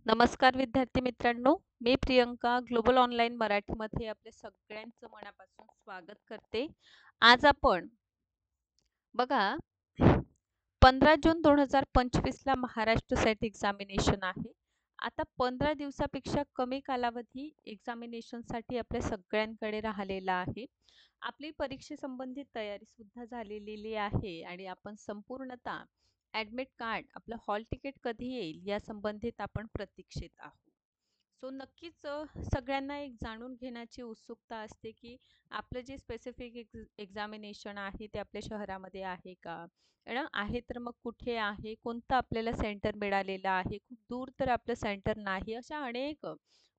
नमस्कार विद्यार्थी मित्रांनो, मी प्रियंका ग्लोबल ऑनलाईन मराठीमध्ये आपल्या सगळ्यांचं मनापासून स्वागत करते. आज आपण बघा 15 जून 2025 ला महाराष्ट्र सेट एक्झामिनेशन आहे. आता 15 दिवसापेक्षा कमी कालावधी एक्झामिनेशनसाठी आपल्या सगळ्यांकडे राहिलेला आहे. आपली परीक्षेसंबंधित तयारी सुद्धा झालेली आहे आणि आपण संपूर्णतः ॲडमिट कार्ड आपलं हॉल तिकीट कधी येईल या संबंधित आपण प्रतीक्षेत आहोत. सो नक्कीच सगळ्यांना एक जाणून घेण्याची उत्सुकता असते की आपलं जे स्पेसिफिक एक्झामिनेशन आहे ते आपल्या शहरामध्ये आहे का आहे तर मग कुठे आहे कोणतं आपल्याला सेंटर मिळालेलं आहे खूप दूर तर आपलं सेंटर नाही अशा अनेक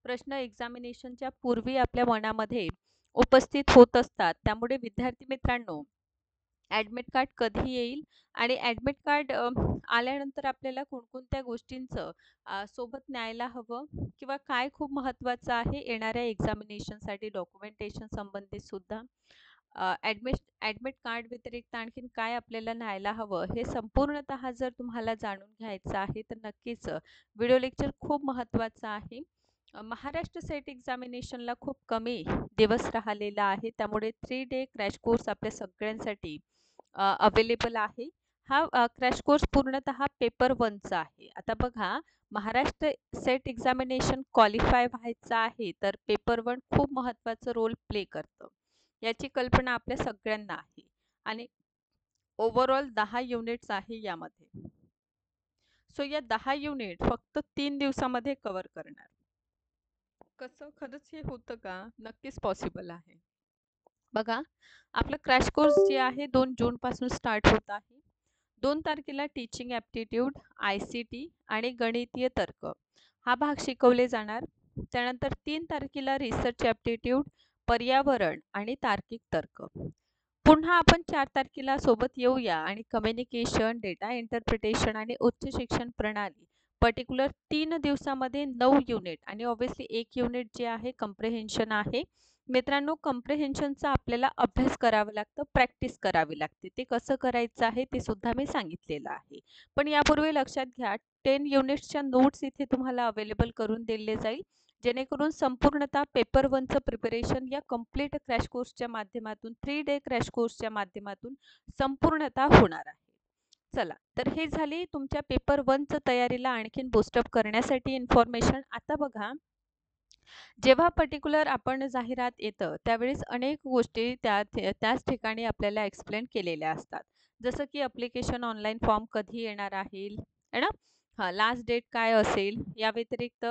प्रश्न एक्झामिनेशनच्या पूर्वी आपल्या मनामध्ये उपस्थित होत असतात. त्यामुळे विद्यार्थी मित्रांनो ॲडमिट कार्ड कधी येईल आणि ॲडमिट कार्ड आल्यानंतर आपल्याला कोणकोणत्या गोष्टींचं सोबत न्यायला हवं किंवा काय खूप महत्त्वाचं आहे येणाऱ्या एक्झामिनेशनसाठी डॉक्युमेंटेशन संबंधित सुद्धा ॲडमिट कार्ड व्यतिरिक्त आणखीन काय आपल्याला न्यायला हवं हे संपूर्णतः जर तुम्हाला जाणून घ्यायचं आहे तर नक्कीच व्हिडिओ लेक्चर खूप महत्त्वाचं आहे. महाराष्ट्र सेट एक्झामिनेशनला खूप कमी दिवस राहिलेला आहे त्यामुळे 3 डे क्रॅश कोर्स आपल्या सगळ्यांसाठी अवेलेबल आहे. हा क्रॅश कोर्स पूर्णतः पेपर 1चा आहे. आता बघा महाराष्ट्र सेट एक्झामिनेशन क्वालिफाय व्हायचं आहे तर पेपर 1 खूप महत्त्वाचं रोल प्ले करतं. याची कल्पना आपल्या सगळ्यांना आहे आणि ओव्हरऑल 10 युनिट्स आहे यामध्ये. सो या 10 युनिट फक्त 3 दिवसामध्ये कव्हर करणार. कसं खरंच हे होतं का? नक्कीच पॉसिबल आहे. बघा आपलं क्रॅश कोर्स जे आहे 2 जूनपासून स्टार्ट होत आहे. 2 तारखेला टीचिंग ॲप्टिट्यूड, ICT आणि गणितीय तर्क हा भाग शिकवले जाणार. त्यानंतर 3 तारखेला रिसर्च ॲप्टिट्यूड, पर्यावरण आणि तार्किक तर्क. पुन्हा आपण 4 तारखेला सोबत येऊया आणि कम्युनिकेशन, डेटा इंटरप्रिटेशन आणि उच्च शिक्षण प्रणाली पर्टिक्युलर 3 दिवसामध्ये 9 युनिट आणि ऑब्व्हियसली 1 युनिट जे आहे कम्प्रेहेन्शन आहे. मित्रांनो कम्प्रेहेन्शनचा आपल्याला अभ्यास करावा लागतं, प्रॅक्टिस करावी लागते. ते कसं करायचं आहे ते सुद्धा मी सांगितलेलं आहे. पण यापूर्वी लक्षात घ्या 10 युनिट्सच्या नोट्स इथे तुम्हाला अवेलेबल करून दिले जाईल. जेणेकरून संपूर्णतः पेपर 1चं प्रिपरेशन या कंप्लीट क्रॅश कोर्सच्या माध्यमातून 3 डे क्रॅश कोर्सच्या माध्यमातून संपूर्णतः होणार आहे. चला तर हे झाली तुमच्या पेपर 1चं तयारीला आणखीन बूस्टअप करण्यासाठी इन्फॉर्मेशन. आता बघा जेव्हा पर्टिक्युलर आपण जाहिरात येतं त्यावेळेस अनेक गोष्टी त्याच ठिकाणी आपल्याला एक्सप्लेन केलेल्या असतात. जसं की ॲप्लिकेशन ऑनलाईन फॉर्म कधी येणार आहे ना? हां, लास्ट डेट काय असेल? या व्यतिरिक्त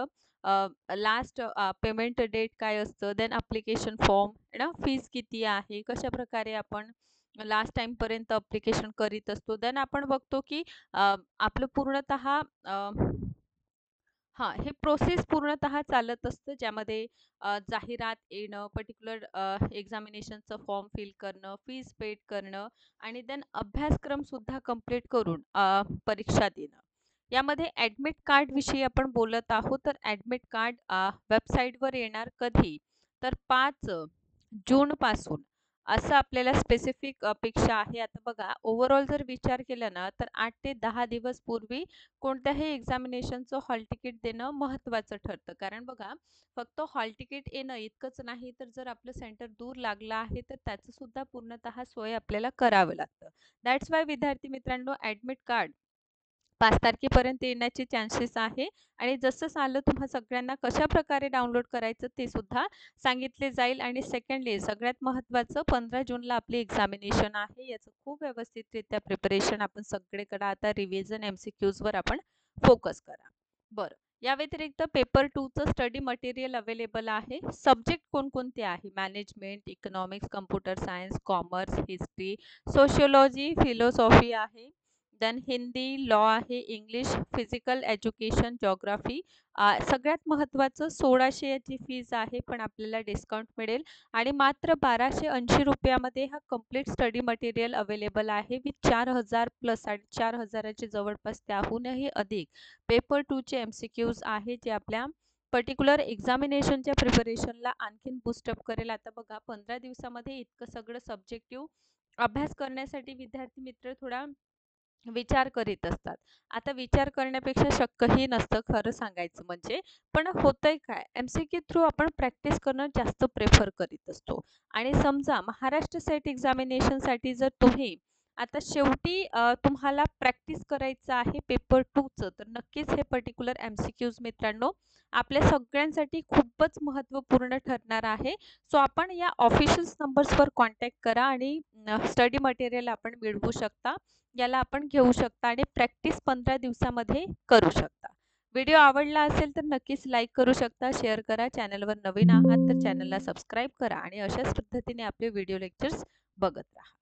लास्ट पेमेंट डेट काय असतं? देन ॲप्लिकेशन फॉर्म ना? फीज किती आहे? कशाप्रकारे आपण लास्ट टाईमपर्यंत ॲप्लिकेशन करीत असतो. देन आपण बघतो की आपलं पूर्णतः हां, हे प्रोसेस पूर्णतः चालत असतं ज्यामध्ये जाहिरात येणं, पर्टिक्युलर एक्झामिनेशनचं फॉर्म फिल करणं, फीज पेड करणं आणि देन अभ्यासक्रमसुद्धा कंप्लीट करून परीक्षा देणं. यामध्ये ॲडमिट कार्डविषयी आपण बोलत आहोत. तर ॲडमिट कार्ड वेबसाईटवर येणार कधी? तर 5 जूनपासून असं आपल्याला स्पेसिफिक अपेक्षा आहे. आता बघा ओव्हरऑल जर विचार केला ना, तर 8 ते 10 दिवस पूर्वी कोणत्याही एक्झामिनेशनचं हॉल तिकीट देणं महत्त्वाचं ठरतं. कारण बघा फक्त हॉल तिकीट येणं इतकंच नाही, तर जर आपलं सेंटर दूर लागलं आहे, तर त्याचं सुद्धा पूर्णतः सोय आपल्याला करावं लागतं. दॅट्स वाय विद्यार्थी मित्रांनो ॲडमिट कार्ड 5 तारखेपर्यंत येण्याचे चान्सेस आहे आणि जसंच आलं तुम्हा सगळ्यांना कशाप्रकारे डाउनलोड करायचं ते सुद्धा सांगितले जाईल. आणि सेकंडली सगळ्यात महत्त्वाचं 15 जूनला आपली एक्झामिनेशन आहे. याचं खूप व्यवस्थितरित्या प्रिपरेशन आपण सगळीकडे आता रिव्हिजन MCQजवर आपण फोकस करा. बरं. या व्यतिरिक्त पेपर 2चं स्टडी मटेरियल अवेलेबल आहे. सब्जेक्ट कोणकोणते आहे? Management, economics, computer science, commerce, history, sociology, philosophy आहे. देन हिंदी, लॉ आहे, इंग्लिश, फिजिकल एज्युकेशन, जिओग्राफी. सगळ्यात महत्त्वाचं 1600 याची फीज आहे, पण आपल्याला डिस्काउंट मिळेल आणि मात्र 1280 मध्ये हा कंप्लीट स्टडी मटेरियल अवेलेबल आहे विथ 4000 प्लस 4500 च्या जवळपास त्याहूनही अधिक पेपर 2चे MCQज आहे जे आपल्या पर्टिक्युलर एक्झामिनेशनच्या प्रिपरेशनला आणखीन बूस्टअप करेल. आता बघा 15 दिवसामध्ये इतकं सगळं सब्जेक्टिव्ह अभ्यास करण्यासाठी विद्यार्थी मित्र थोडा विचार करीत असतात. आता विचार करण्यापेक्षा शक्यही नसतं खरं सांगायचं म्हणजे. पण होतंय काय, एम-सी-क्यू थ्रू आपण प्रॅक्टिस करणं जास्त प्रेफर करीत असतो. आणि समजा महाराष्ट्र सेट एक्झामिनेशनसाठी जर तुम्ही आता शेवटी तुम्हाला प्रॅक्टिस करायचं आहे पेपर 2चं, तर नक्कीच हे पर्टिक्युलर एम-सी-क्यूज मित्रांनो आपल्या सगळ्यांसाठी खूपच महत्त्वपूर्ण ठरणार आहे. सो आपण या ऑफिशियल नंबर्सवर कॉन्टॅक्ट करा आणि स्टडी मटेरियल आपण मिळवू शकता. याला आपण घेऊ शकता आणि प्रॅक्टिस 15 दिवसामध्ये करू शकता. व्हिडिओ आवडला असेल तर नक्कीच लाईक करू शकता, शेअर करा. चॅनलवर नवीन आहात तर चॅनलला सबस्क्राईब करा आणि अशाच पद्धतीने आपले व्हिडिओ लेक्चर्स बघत राहा.